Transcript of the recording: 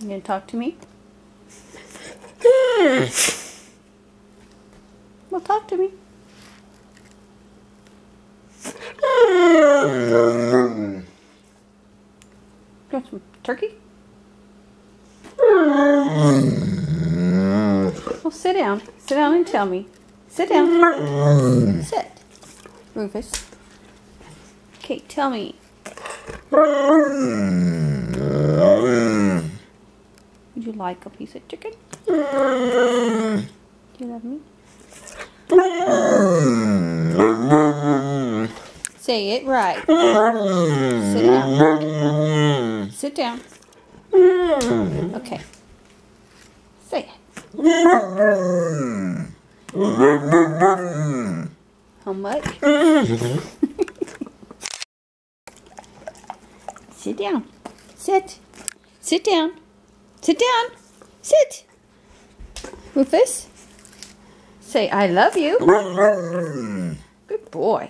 You gonna talk to me? Well, talk to me. You want some turkey? Well, sit down. Sit down and tell me. Sit down. Sit. Rufus. Okay, tell me. Would you like a piece of chicken? Do you love me? Say it right. Sit down. Sit down. Okay. Say it. How much? Sit down. Sit. Sit down. Sit down. Sit. Rufus. Say, I love you. Good boy.